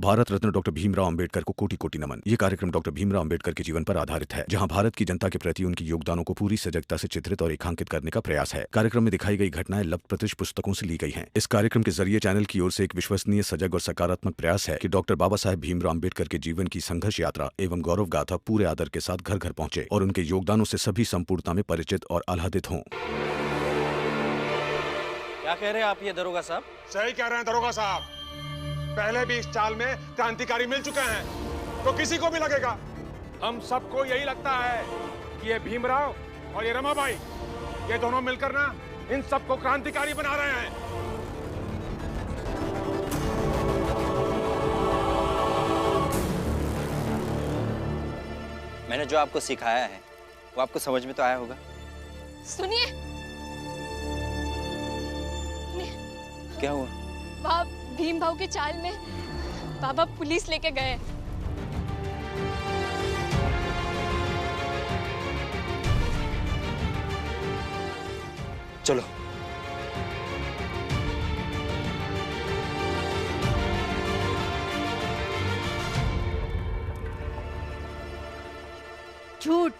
Bharat Ratna doctor Bhimrao Ambedkar को कोटि कोटि नमन। ये कार्यक्रम डॉक्टर भीमराव अंबेडकर के जीवन पर आधारित है, जहां भारत की जनता के प्रति उनके योगदानों को पूरी सजगता से चित्रित और रेखांकित करने का प्रयास है। कार्यक्रम में दिखाई गई घटनाएं लब्ध पुस्तकों से ली गई हैं। इस कार्यक्रम के जरिए चैनल की ओर से एक विश्वसनीय, सजग और सकारात्मक प्रयास है कि डॉक्टर बाबा साहेब भीमराव अंबेडकर के जीवन की संघर्ष यात्रा एवं गौरव गाथा पूरे आदर के साथ घर घर पहुंचे और उनके योगदानों से सभी संपूर्णता में परिचित और आह्लादित हों। क्या कह रहे हैं आप ये दरोगा साहब? सही कह रहे हैं दरोगा साहब। पहले भी इस चाल में क्रांतिकारी मिल चुके हैं, तो किसी को भी लगेगा। हम सबको यही लगता है कि ये भीमराव और ये रमाबाई, ये दोनों मिलकर ना इन सबको क्रांतिकारी बना रहे हैं। मैंने जो आपको सिखाया है वो आपको समझ में तो आया होगा। सुनिए, क्या हुआ? वहाँ भीम भाऊ के चाल में बाबा पुलिस लेके गए। चलो। झूठ।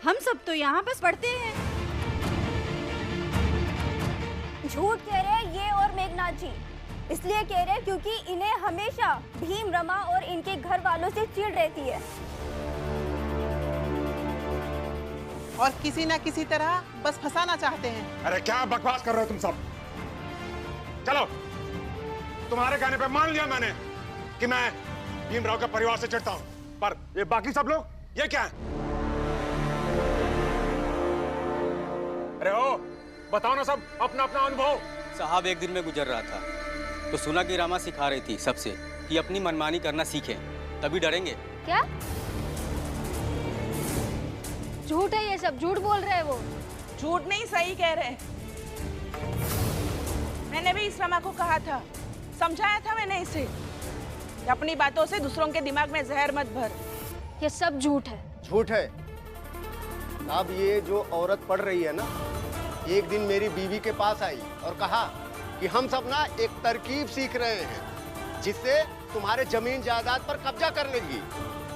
हम सब तो यहाँ बस पढ़ते हैं। झूठ कह रहे हैं ये और मेघनाथ जी। इसलिए कह रहे हैं क्योंकि इन्हें हमेशा भीम, रमा और इनके घर वालों से चिढ़ रहती है और किसी ना किसी तरह बस फंसाना चाहते हैं। अरे क्या बकवास कर रहे हो तुम सब? चलो, तुम्हारे कहने पे मान लिया मैंने कि मैं भीमराव के परिवार से चिढ़ता हूँ, पर ये बाकी सब लोग ये क्या है? अरे हो, बताओ ना सब अपना अपना अनुभव। साहब, एक दिन में गुजर रहा था तो सुना कि रामा सिखा रही थी सबसे कि अपनी मनमानी करना सीखें, तभी डरेंगे। क्या? झूठ है ये सब, झूठ बोल रहे हैं वो। झूठ नहीं, सही कह रहे हैं। मैंने भी इस रमा को कहा था, समझाया था मैंने इसे कि अपनी बातों से दूसरों के दिमाग में जहर मत भर। ये सब झूठ है। झूठ है। अब ये जो औरत पढ़ रही है ना, एक दिन मेरी बीवी के पास आई और कहा कि हम सब ना एक तरकीब सीख रहे हैं जिससे तुम्हारे जमीन जायदाद पर कब्जा कर लेगी,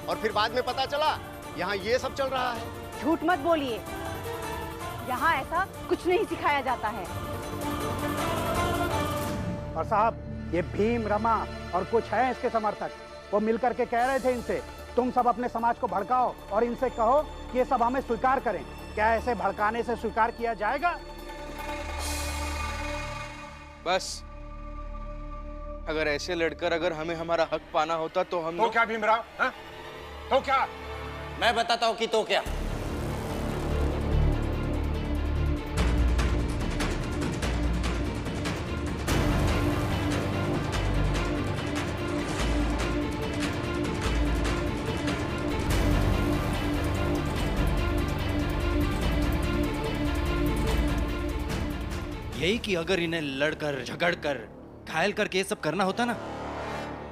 और फिर बाद में पता चला यहाँ ये सब चल रहा है। झूठ मत बोलिए, यहाँ ऐसा कुछ नहीं सिखाया जाता है। और साहब, ये भीम, रमा और कुछ है इसके समर्थक, वो मिलकर के कह रहे थे इनसे, तुम सब अपने समाज को भड़काओ और इनसे कहो कि ये सब हमें स्वीकार करें। क्या ऐसे भड़काने से स्वीकार किया जाएगा? बस अगर ऐसे लड़कर अगर हमें हमारा हक पाना होता तो हम तो क्या भीमराव? तो क्या? मैं बताता हूँ कि तो क्या। यही कि अगर इन्हें लड़कर, झगड़कर, घायल करके ये सब करना होता ना,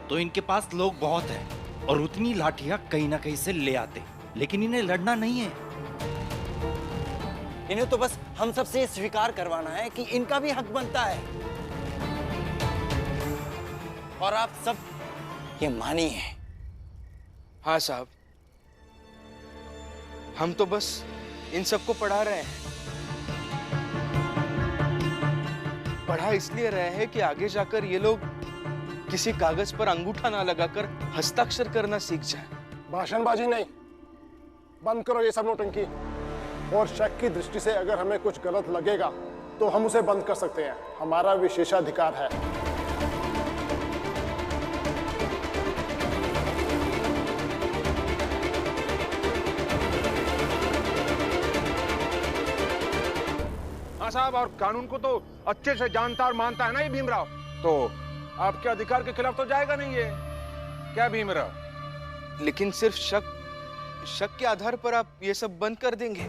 तो इनके पास लोग बहुत हैं और उतनी लाठियां कहीं ना कहीं से ले आते, लेकिन इन्हें लड़ना नहीं है। इन्हें तो बस हम सबसे स्वीकार करवाना है कि इनका भी हक बनता है, और आप सब ये मानिए। हाँ साहब, हम तो बस इन सबको पढ़ा रहे हैं। पढ़ा इसलिए रहे हैं कि आगे जाकर ये लोग किसी कागज पर अंगूठा ना लगाकर हस्ताक्षर करना सीख जाएं। भाषणबाजी नहीं, बंद करो ये सब नौटंकी। और शक की दृष्टि से अगर हमें कुछ गलत लगेगा तो हम उसे बंद कर सकते हैं, हमारा विशेषाधिकार है। हाँ साहब, और कानून को तो अच्छे से जानता और मानता है ना ये भीमराव, तो आपके अधिकार के खिलाफ तो जाएगा नहीं ये। क्या भीमराव? लेकिन सिर्फ शक के आधार पर आप ये सब बंद कर देंगे?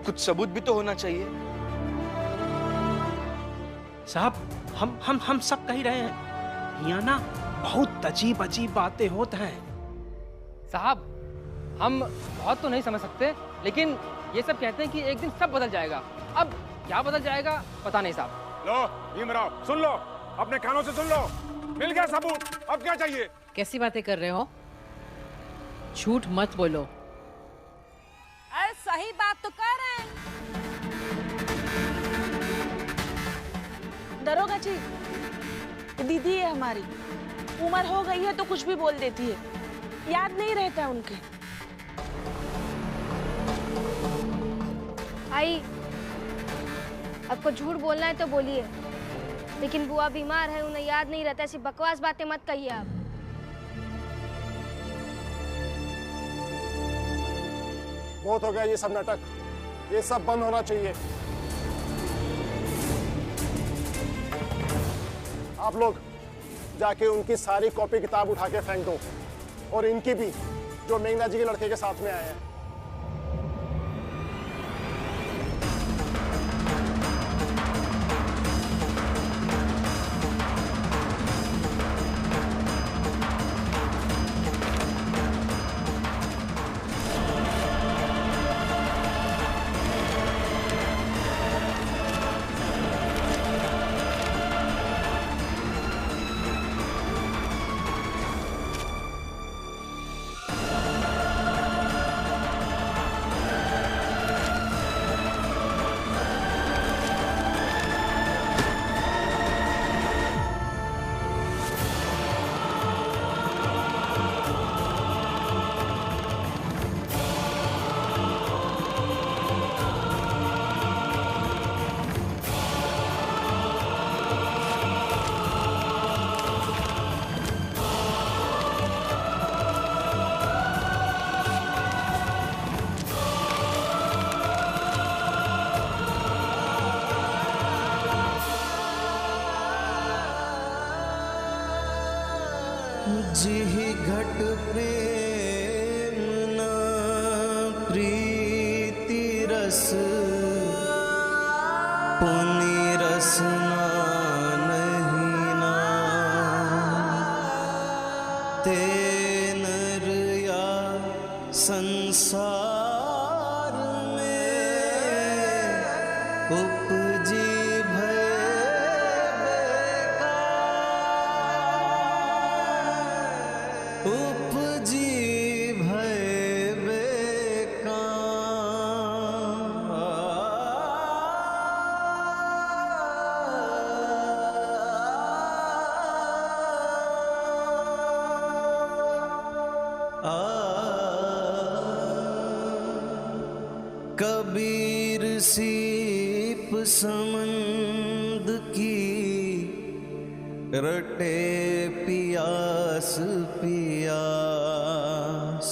कुछ सबूत भी तो होना चाहिए। साहब, हम सब कह रहे हैं, यहाँ ना बहुत अजीब अजीब बातें होती हैं। साहब, हम बहुत तो नहीं समझ सकते, लेकिन ये सब कहते हैं कि एक दिन सब बदल जाएगा। अब क्या बदल जाएगा पता नहीं साहब। लो भीमराव, सुन लो, अपने कानों से सुन लो। मिल गया सबूत, अब क्या चाहिए? कैसी बातें कर रहे हो? झूठ मत बोलो। अरे सही बात तो कर रहे हैं दरोगा जी। दीदी है हमारी, उम्र हो गई है तो कुछ भी बोल देती है, याद नहीं रहता उनके। आई, आपको झूठ बोलना है तो बोलिए, लेकिन बुआ बीमार है, उन्हें याद नहीं रहता। ऐसी बकवास बातें मत कहिए आप। बहुत हो गया ये सब नाटक, ये सब बंद होना चाहिए। आप लोग जाके उनकी सारी कॉपी किताब उठा के फेंक दो, और इनकी भी, जो मेघना जी के लड़के के साथ में आए हैं। जिहि घट प्रेम न प्रीति रस, पुनि रसना नहीं ना, ते नर या संसार में उपजी कबीर सीप समंद की, रटे पियास पियास,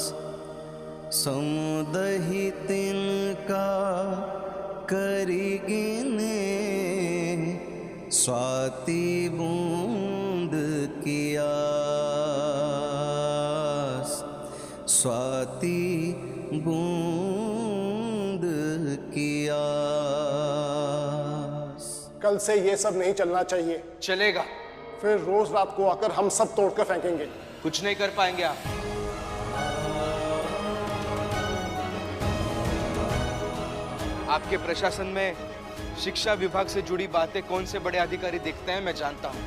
समुदहि तिनका करी गिने, स्वाति बूंद की आस, स्वाति बूंद की आस। कल से ये सब नहीं चलना चाहिए। चलेगा। फिर रोज रात को आकर हम सब तोड़कर फेंकेंगे। कुछ नहीं कर पाएंगे आप। आपके प्रशासन में शिक्षा विभाग से जुड़ी बातें कौन से बड़े अधिकारी देखते हैं मैं जानता हूं।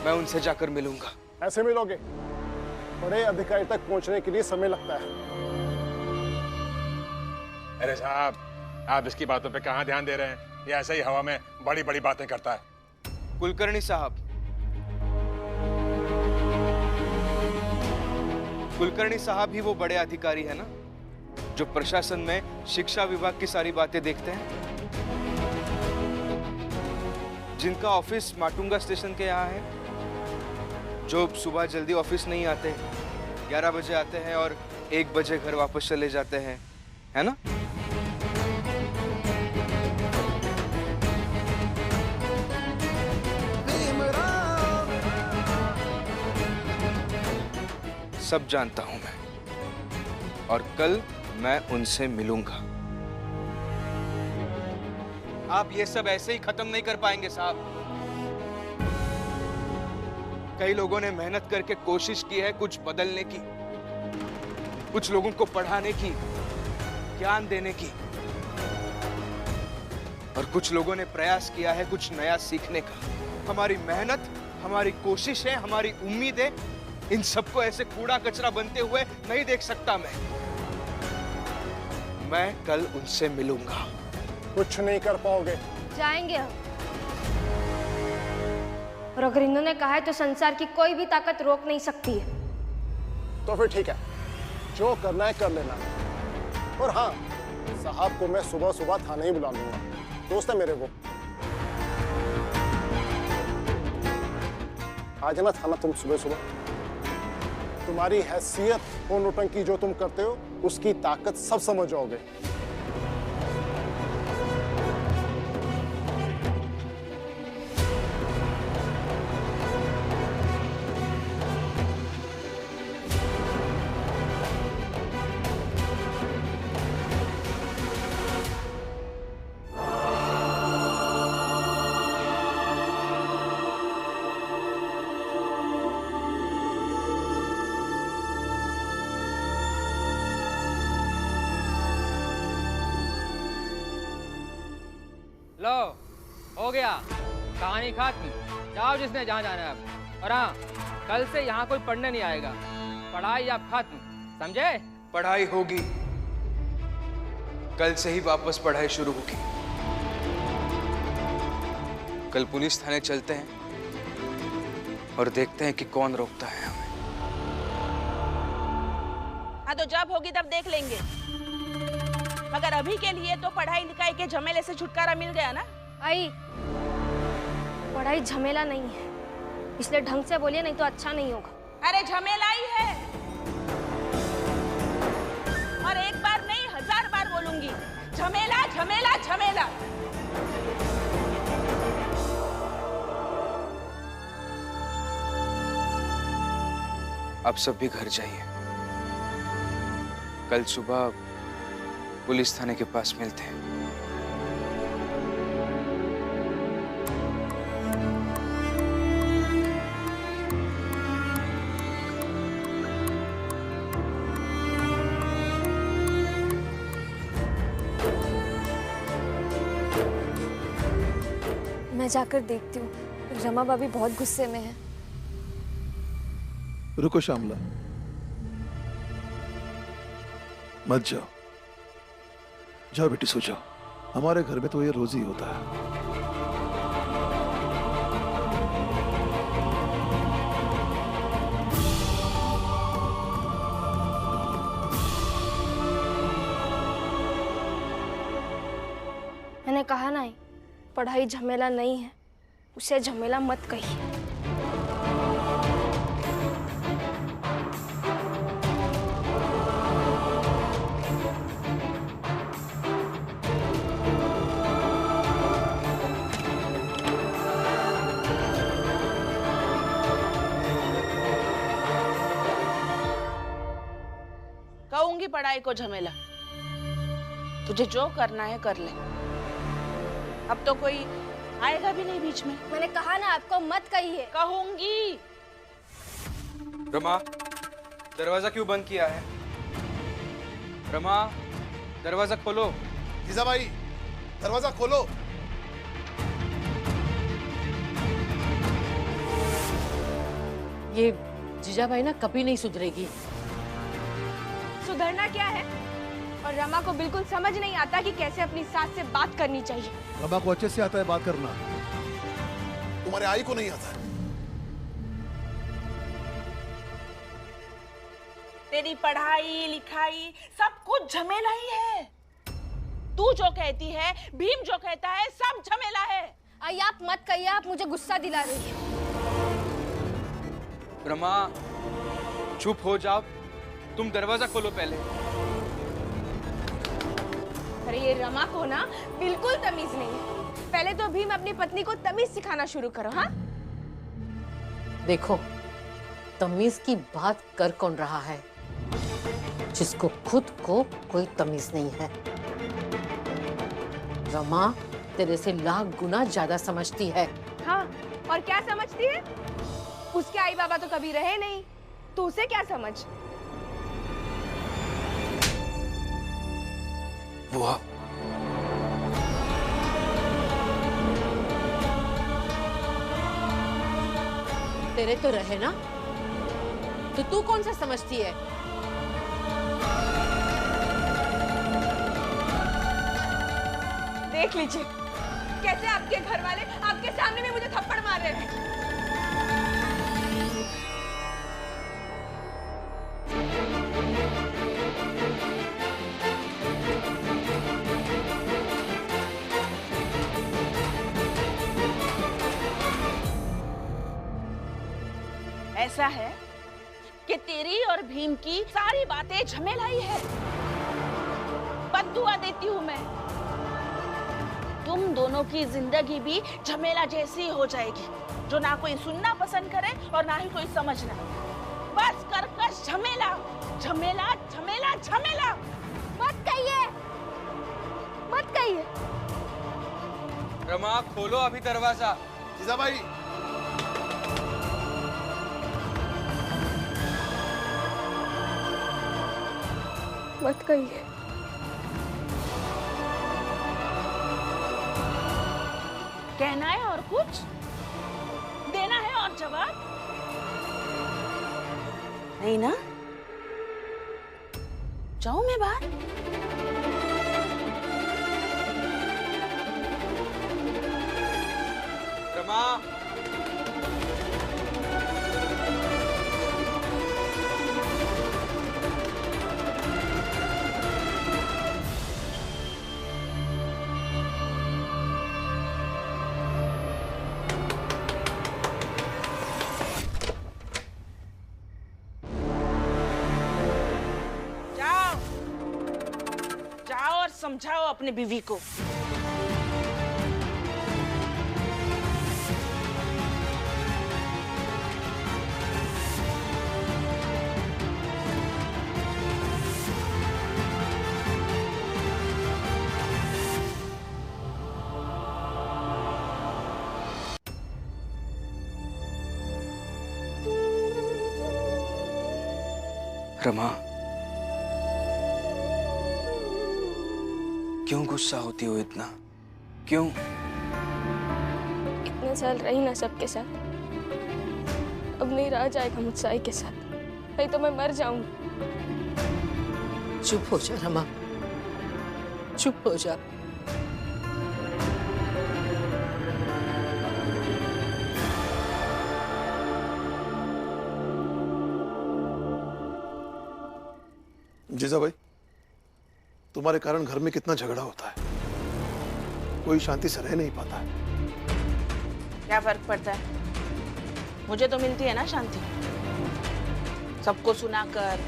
मैं उनसे जाकर मिलूंगा। ऐसे मिलोगे? बड़े अधिकारी तक पहुंचने के लिए समय लगता है। अरे साहब, आप इसकी बातों पे कहाँ ध्यान दे रहे हैं? ये ऐसे ही हवा में बड़ी बड़ी बातें करता है। कुलकर्णी साहब, कुलकर्णी साहब ही वो बड़े अधिकारी है ना, जो प्रशासन में शिक्षा विभाग की सारी बातें देखते हैं, जिनका ऑफिस माटुंगा स्टेशन के यहाँ है, जो सुबह जल्दी ऑफिस नहीं आते, 11 बजे आते हैं और 1 बजे घर वापस चले जाते हैं, है ना? सब जानता हूं मैं, और कल मैं उनसे मिलूंगा। आप ये सब ऐसे ही खत्म नहीं कर पाएंगे साहब। कई लोगों ने मेहनत करके कोशिश की है कुछ बदलने की, कुछ लोगों को पढ़ाने की, ज्ञान देने की, और कुछ लोगों ने प्रयास किया है कुछ नया सीखने का। हमारी मेहनत हमारी कोशिश है, हमारी उम्मीद है, इन सबको ऐसे कूड़ा कचरा बनते हुए नहीं देख सकता मैं कल उनसे मिलूंगा। कुछ नहीं कर पाओगे। जाएंगे हम, और अगर इन्होंने कहा है तो संसार की कोई भी ताकत रोक नहीं सकती है। तो फिर ठीक है, जो करना है कर लेना। और हाँ, साहब को मैं सुबह सुबह थाने ही बुला लूंगा, दोस्त है मेरे को। आ जाना थाना तुम सुबह सुबह। तुम्हारी हैसियत और नौटंकी जो तुम करते हो उसकी ताकत सब समझ जाओगे। लो, हो गया, कहानी खत्म। जाओ जिसने जहाँ जाना है अब। और हाँ, कल से यहाँ कोई पढ़ने नहीं आएगा। पढ़ाई अब खत्म, समझे? पढ़ाई होगी, कल से ही वापस पढ़ाई शुरू होगी। कल पुलिस थाने चलते हैं और देखते हैं कि कौन रोकता है हमें। हाँ तो जब होगी तब देख लेंगे, मगर अभी के लिए तो पढ़ाई लिखाई के झमेले से छुटकारा मिल गया ना। आई, पढ़ाई झमेला नहीं है, इसलिए ढंग से बोलिए, नहीं तो अच्छा नहीं होगा। अरे झमेला ही है, और एक बार नहीं 1000 बार बोलूंगी, झमेला झमेला झमेला। अब सब भी घर जाइए, कल सुबह पुलिस थाने के पास मिलते हैं। मैं जाकर देखती हूँ, रमा भाभी बहुत गुस्से में है। रुको श्यामला, मत जाओ, जाओ बेटी, सो जाओ। हमारे घर में तो ये रोज ही होता है। मैंने कहा ना, पढ़ाई झमेला नहीं है, उसे झमेला मत कहिए। कहूंगी पढ़ाई को झमेला, तुझे जो करना है कर ले, अब तो कोई आएगा भी नहीं बीच में। मैंने कहा ना आपको मत कहिए। कहूंगी। रमा, दरवाजा क्यों बंद किया है? रमा, दरवाजा खोलो। जीजा भाई, दरवाजा खोलो। ये जीजा भाई ना कभी नहीं सुधरेगी। सुधरना क्या है? और रमा को बिल्कुल समझ नहीं आता कि कैसे अपनी सास से बात करनी चाहिए। रमा को अच्छे से आता है बात करना, तुम्हारे आई को नहीं आता है। तेरी पढ़ाई लिखाई सब कुछ झमेला ही है। तू जो कहती है, भीम जो कहता है, सब झमेला है। आई आप मत कहिए, आप मुझे गुस्सा दिला रही है। रमा, चुप हो जाओ, तुम दरवाजा खोलो पहले। अरे ये रमा को ना बिल्कुल तमीज नहीं है। पहले तो भीम अपनी पत्नी को तमीज सिखाना शुरू करो। हाँ, देखो, तमीज की बात कर कौन रहा है, जिसको खुद को कोई तमीज नहीं है। रमा तेरे से लाख गुना ज्यादा समझती है। हाँ, और क्या समझती है? उसके आई बाबा तो कभी रहे नहीं, तो उसे क्या समझ? वो तेरे तो रहे ना, तो तू कौन सा समझती है? देख लीजिए कैसे आपके घर वाले आपके सामने में मुझे थप्पड़ मार रहे हैं। ऐसा है कि तेरी और भीम की सारी बातें झमेलाई है। बद्दुआ देती हूँ मैं, तुम दोनों की जिंदगी भी झमेला जैसी हो जाएगी, जो ना कोई सुनना पसंद करे और ना ही कोई समझना। बस कर्कश झमेला, झमेला झमेला झमेला। मत कहिए, मत कहिए। रमा खोलो अभी दरवाजा। जीजाबाई, मत कहिए। कहना है और कुछ, देना है और जवाब नहीं ना? जाऊं मैं बाहर? रमा, समझाओ अपनी बीवी को। रमा, क्यों गुस्सा होती हो इतना? क्यों? इतने साल रही ना सबके साथ, अब नहीं रहा जाएगा मुझसे आई के साथ, नहीं तो मैं मर जाऊंगी। चुप हो जा रमा, चुप हो जा। जीजाबाई, तुम्हारे कारण घर में कितना झगड़ा होता है, कोई शांति से रह नहीं पाता है। क्या फर्क पड़ता है? मुझे तो मिलती है ना शांति। सबको सुनाकर,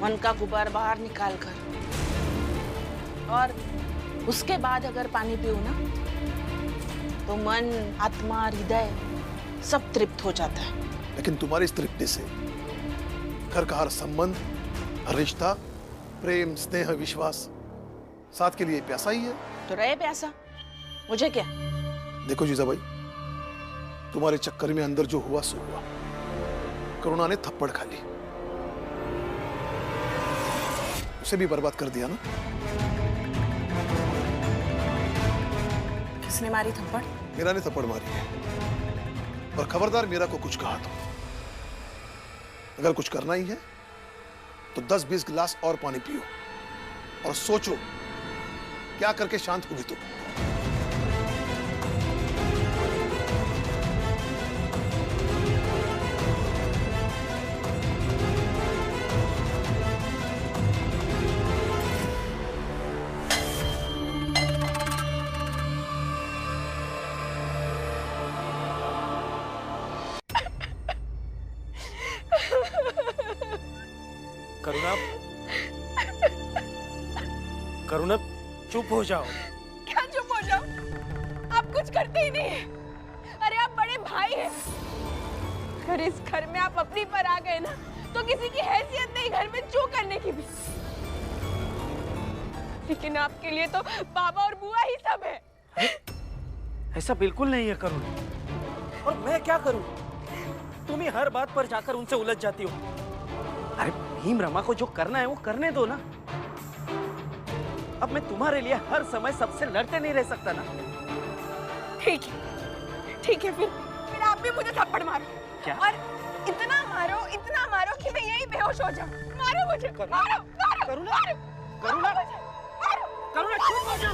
मन का गुबार बाहर निकाल कर, और उसके बाद अगर पानी पीऊं ना, तो मन, आत्मा, हृदय सब तृप्त हो जाता है। लेकिन तुम्हारी इस तृप्ति से घर का हर संबंध, हर रिश्ता, प्रेम, स्नेह, विश्वास साथ के लिए प्यासा ही है। तो रहे प्यासा, मुझे क्या? देखो जीजाबाई, तुम्हारे चक्कर में अंदर जो हुआ सो हुआ। करुणा ने थप्पड़ खा ली, उसे भी बर्बाद कर दिया ना। किसने मारी थप्पड़? मीरा ने थप्पड़ मारी है, और खबरदार मीरा को कुछ कहा तो, अगर कुछ करना ही है तो 10-20 गिलास और पानी पियो और सोचो क्या करके शांत होगी तुम। करुणा, करुणा चुप हो जाओ। क्या चुप हो जाओ? आप कुछ करते ही नहीं है। अरे आप बड़े भाई हैं। अगर इस घर में आप अपनी पर आ गए ना, तो किसी की हैसियत नहीं घर में चू करने की भी। लेकिन आपके लिए तो बाबा और बुआ ही सब है। ऐसा बिल्कुल नहीं है करुणा। और मैं क्या करूं? तुम ही हर बात पर जाकर उनसे उलझ जाती हो। अरे भीम रमा को जो करना है वो करने दो ना। अब मैं तुम्हारे लिए हर समय सबसे लड़ते नहीं रह सकता ना। ठीक है, फिर आप भी मुझे थप्पड़ मारो। क्या? और इतना मारो कि मैं यही बेहोश हो जाऊं। मारो मुझे, मारो, मारो, करुणा, मारो, करुणा, मारो मुझे, मारो, करुणा, चुप हो जा।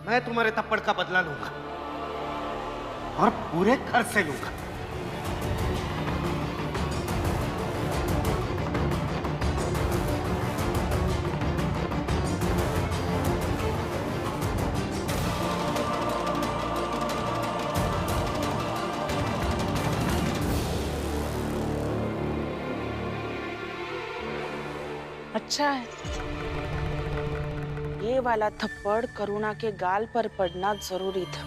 मैं तुम्हारे थप्पड़ का बदला लूंगा और पूरे घर से लूंगा। अच्छा है, ये वाला थप्पड़ करुणा के गाल पर पड़ना जरूरी था।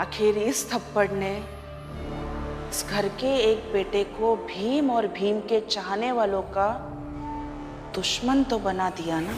आखिर इस थप्पड़ ने इस घर के एक बेटे को भीम और भीम के चाहने वालों का दुश्मन तो बना दिया ना।